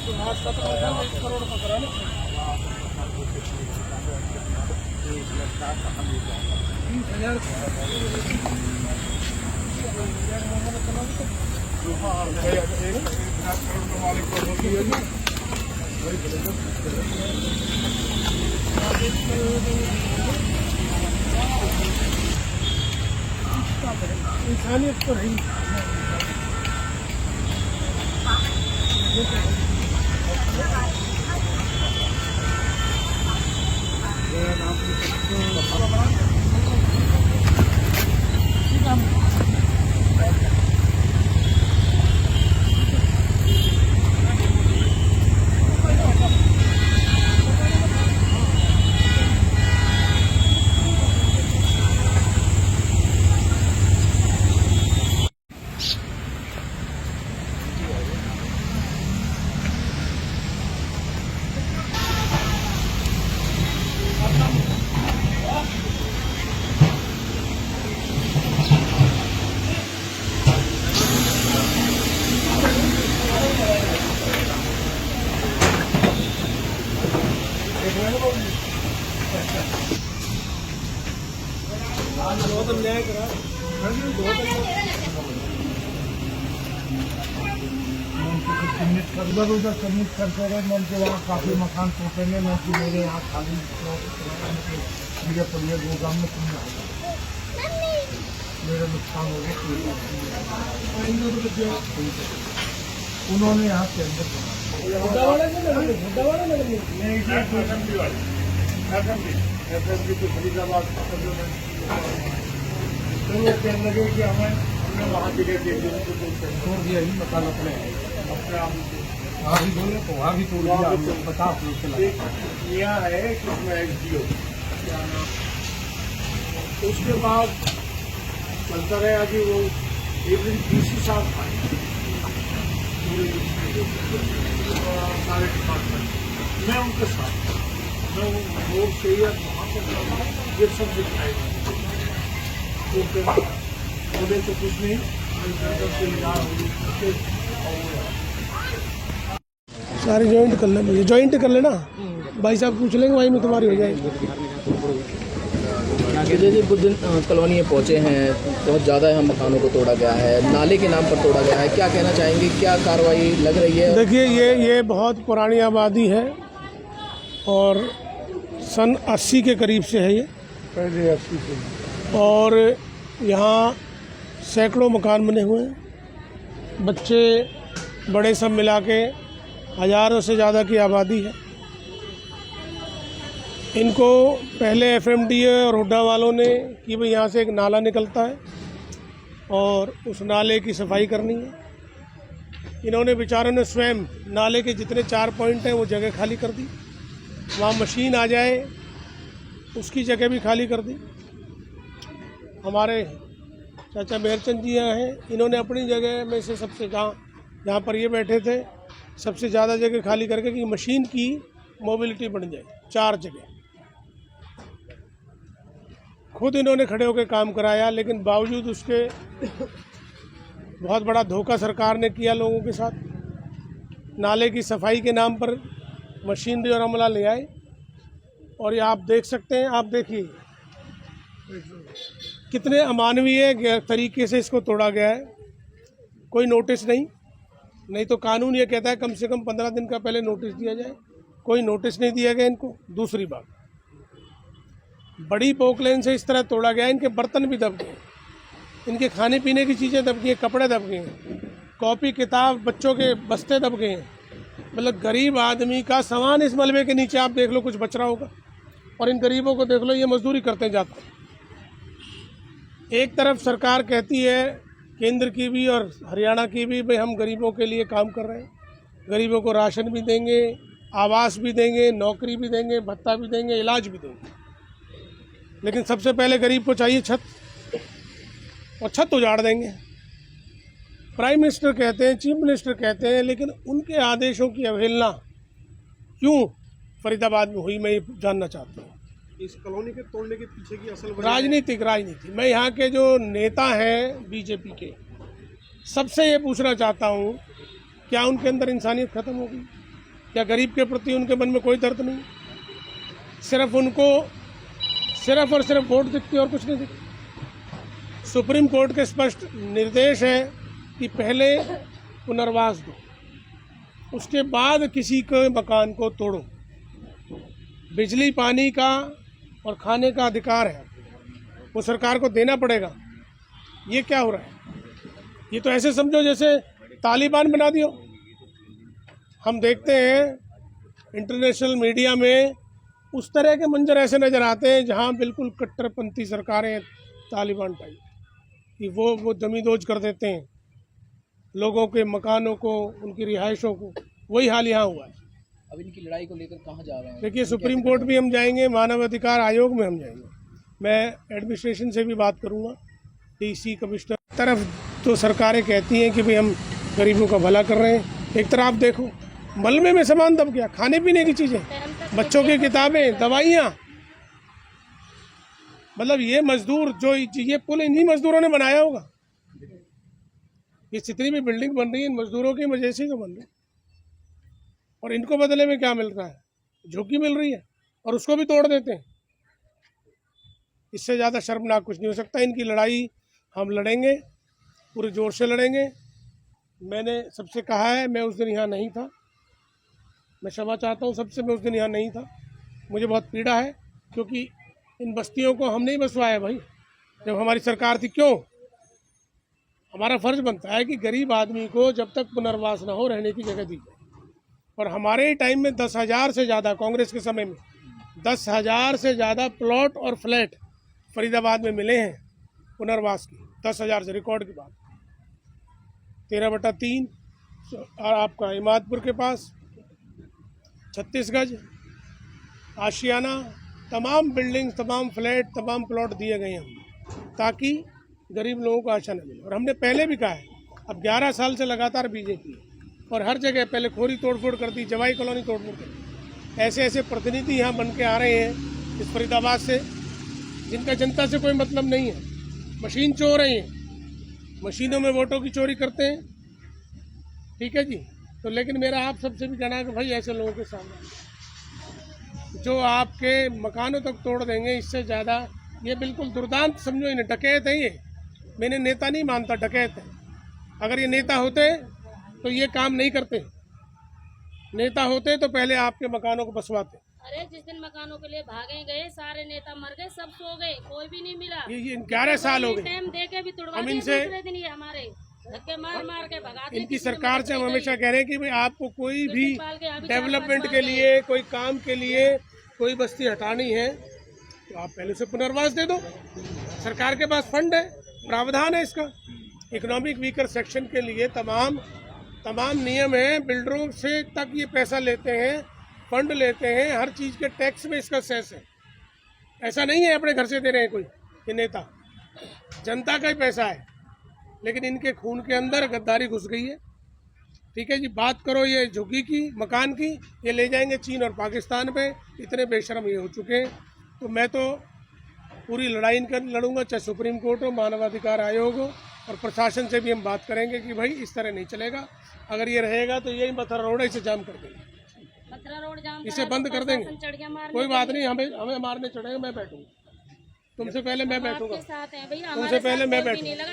आज 1 करोड़ का करा ना 30,000 इंसानियत तो है। बहुत अन्याय करा इधर उधर कमिट करते रहे। मैं उनके वहाँ काफ़ी मकान टूटेंगे, मैं कि मेरे यहाँ खाली मेरे परिवार गोदाम में तुम मेरा नुकसान हो गया। उन्होंने यहाँ के अंदर फरीदाबाद तो वो कहने लगे कि हमें वहाँ जगह दे छोड़ दिया ही मकान अपने आप वहाँ भी बोले तो वहाँ भी तोड़ दिया। 50 यहाँ है कि उसमें एसडीओ उसके बाद चलता रहा कि वो एक दिन डीसी साहब आए सारे डिपार्टमेंट, मैं उनके साथ मैं रोड से वहाँ पर ये सब दिखाएगा बोले तो कुछ नहीं सारे जॉइंट कर ले, मुझे जॉइंट कर लेना भाई साहब पूछ लेंगे वहीं में तुम्हारी हो जाएगी। जैसे कुछ दिन कॉलोनी में पहुँचे हैं, बहुत ज़्यादा यहाँ मकानों को तोड़ा गया है, नाले के नाम पर तोड़ा गया है, क्या कहना चाहेंगे, क्या कार्रवाई लग रही है? देखिए ये बहुत पुरानी आबादी है और सन 80 के करीब से है ये, पहले 80 से, और यहाँ सैकड़ों मकान बने हुए हैं, बच्चे बड़े सब मिला के हज़ारों से ज़्यादा की आबादी है। इनको पहले एफएमडीए और हुड्डा वालों ने कि भाई यहाँ से एक नाला निकलता है और उस नाले की सफाई करनी है। इन्होंने बेचारों ने स्वयं नाले के जितने 4 पॉइंट हैं वो जगह खाली कर दी, वहाँ मशीन आ जाए उसकी जगह भी खाली कर दी। हमारे चाचा मेहरचंद जी यहाँ हैं, इन्होंने अपनी जगह में से सबसे जहाँ पर ये बैठे थे सबसे ज़्यादा जगह खाली करके कि मशीन की मोबिलिटी बन जाए। 4 जगह खुद इन्होंने खड़े होकर काम कराया, लेकिन बावजूद उसके बहुत बड़ा धोखा सरकार ने किया लोगों के साथ। नाले की सफाई के नाम पर मशीनरी और अमला ले आए और ये आप देख सकते हैं, आप देखिए कितने अमानवीय तरीके से इसको तोड़ा गया है। कोई नोटिस नहीं तो कानून ये कहता है कम से कम 15 दिन का पहले नोटिस दिया जाए, कोई नोटिस नहीं दिया गया इनको। दूसरी बात, बड़ी पोकलेन से इस तरह तोड़ा गया, इनके बर्तन भी दब गए, इनके खाने पीने की चीज़ें दब गई, कपड़े दब गए हैं, कॉपी किताब बच्चों के बस्ते दब गए हैं। मतलब गरीब आदमी का सामान इस मलबे के नीचे आप देख लो कुछ बच रहा होगा, और इन गरीबों को देख लो ये मजदूरी करते जाते हैं। एक तरफ सरकार कहती है, केंद्र की भी और हरियाणा की भी, भाई हम गरीबों के लिए काम कर रहे हैं, गरीबों को राशन भी देंगे, आवास भी देंगे, नौकरी भी देंगे, भत्ता भी देंगे, इलाज भी देंगे। लेकिन सबसे पहले गरीब को चाहिए छत, और छत उजाड़ देंगे। प्राइम मिनिस्टर कहते हैं, चीफ मिनिस्टर कहते हैं, लेकिन उनके आदेशों की अवहेलना क्यों फरीदाबाद में हुई, मैं ये जानना चाहता हूँ। इस कॉलोनी के तोड़ने के पीछे की असल राजनीति मैं यहाँ के जो नेता हैं बीजेपी के, सबसे ये पूछना चाहता हूँ, क्या उनके अंदर इंसानियत खत्म हो गई? या गरीब के प्रति उनके मन में कोई दर्द नहीं, सिर्फ उनको सिर्फ और सिर्फ वोट दिखती है और कुछ नहीं दिखती। सुप्रीम कोर्ट के स्पष्ट निर्देश है कि पहले पुनर्वास दो, उसके बाद किसी के मकान को तोड़ो। बिजली पानी का और खाने का अधिकार है, वो सरकार को देना पड़ेगा। ये क्या हो रहा है? ये तो ऐसे समझो जैसे तालिबान बना दियो। हम देखते हैं इंटरनेशनल मीडिया में उस तरह के मंजर ऐसे नज़र आते हैं जहां बिल्कुल कट्टरपंथी सरकारें तालिबान टाइप कि वो जमींदोज कर देते हैं लोगों के मकानों को, उनकी रिहाइशों को। वही हाल यहाँ हुआ है। अब इनकी लड़ाई को लेकर कहाँ जा रहे हैं? देखिए, सुप्रीम कोर्ट भी हम जाएंगे, मानव अधिकार आयोग में हम जाएंगे, मैं एडमिनिस्ट्रेशन से भी बात करूँगा, डीसी कमिश्नर। तरफ तो सरकारें कहती हैं कि भाई हम गरीबों का भला कर रहे हैं, एक तरफ आप देखो मलबे में सामान दब गया, खाने पीने की चीज़ें, बच्चों की किताबें, दवाइयाँ। मतलब ये मजदूर जो ये पुल इन्हीं मजदूरों ने बनाया होगा। ये जितनी भी बिल्डिंग बन रही है इन मजदूरों की वजह से तो बन रही है, और इनको बदले में क्या मिल रहा है? झुग्गी मिल रही है और उसको भी तोड़ देते हैं। इससे ज़्यादा शर्मनाक कुछ नहीं हो सकता। इनकी लड़ाई हम लड़ेंगे, पूरे जोर से लड़ेंगे। मैंने सबसे कहा है, मैं उस दिन यहाँ नहीं था, मैं क्षमा चाहता हूँ सबसे, मैं उस दिन यहाँ नहीं था। मुझे बहुत पीड़ा है क्योंकि इन बस्तियों को हम नहीं बसवाया भाई, जब हमारी सरकार थी। क्यों? हमारा फर्ज बनता है कि गरीब आदमी को जब तक पुनर्वास ना हो रहने की जगह दी जाए। और हमारे टाइम में 10,000 से ज़्यादा, कांग्रेस के समय में 10,000 से ज़्यादा प्लॉट और फ्लैट फरीदाबाद में मिले हैं पुनर्वास की। 10,000 से रिकॉर्ड की बात। 13/3 और आपका इमादपुर के पास 36 गज आशियाना, तमाम बिल्डिंग, तमाम फ्लैट, तमाम प्लॉट दिए गए हैं ताकि गरीब लोगों को आशा न मिले। और हमने पहले भी कहा है, अब 11 साल से लगातार बीजेपी और हर जगह पहले खोरी तोड़फोड़ कर दी, जवाई कॉलोनी तोड़फोड़ कर दी। ऐसे ऐसे प्रतिनिधि यहाँ बन के आ रहे हैं इस फरीदाबाद से, जिनका जनता से कोई मतलब नहीं है। मशीन चोर हैं ये, मशीनों में वोटों की चोरी करते हैं, ठीक है जी। तो लेकिन मेरा आप सबसे भी कहना है कि भाई ऐसे लोगों के सामने जो आपके मकानों तक तोड़ देंगे, इससे ज़्यादा ये बिल्कुल दुर्दांत समझो, इन्हें डकैत है ये। मैंने नेता नहीं मानता, डकैत है। अगर ये नेता होते तो ये काम नहीं करते। नेता होते तो पहले आपके मकानों को बसवाते। अरे जिस दिन मकानों के लिए भागे गए सारे नेता मर गए, सब सो गए, कोई भी नहीं मिला। ये 11 साल हो गए। टाइम दे के भी तुड़वा हम दिए, इनसे दूसरे दिन ये हमारे धक्के मार मार के भगाते। इनकी सरकार से हम हमेशा कह रहे हैं कि भाई आपको कोई भी डेवलपमेंट के लिए, कोई काम के लिए कोई बस्ती हटानी है तो आप पहले से पुनर्वास दे दो। सरकार के पास फंड है, प्रावधान है इसका। इकोनॉमिक वीकर सेक्शन के लिए तमाम नियम है। बिल्डरों से तक ये पैसा लेते हैं, फंड लेते हैं, हर चीज़ के टैक्स में इसका सेस है। ऐसा नहीं है अपने घर से दे रहे हैं कोई ये नेता, जनता का ही पैसा है। लेकिन इनके खून के अंदर गद्दारी घुस गई है, ठीक है जी। बात करो ये झुग्गी की, मकान की, ये ले जाएंगे चीन और पाकिस्तान पे। इतने बेशर्म ये हो चुके हैं। तो मैं तो पूरी लड़ाई इनका लड़ूंगा, चाहे सुप्रीम कोर्ट हो, मानवाधिकार आयोग हो, और प्रशासन से भी हम बात करेंगे कि भाई इस तरह नहीं चलेगा। अगर ये रहेगा तो यही मथुरा रोड है, इसे जाम कर देंगे, मथुरा रोड जाम, इसे बंद कर देंगे। कोई बात नहीं, हमें मारने चढ़ेगा, मैं बैठूंगा, तुमसे पहले मैं बैठूंगा, साथ हैं भैया, तुमसे पहले मैं बैठूंगा।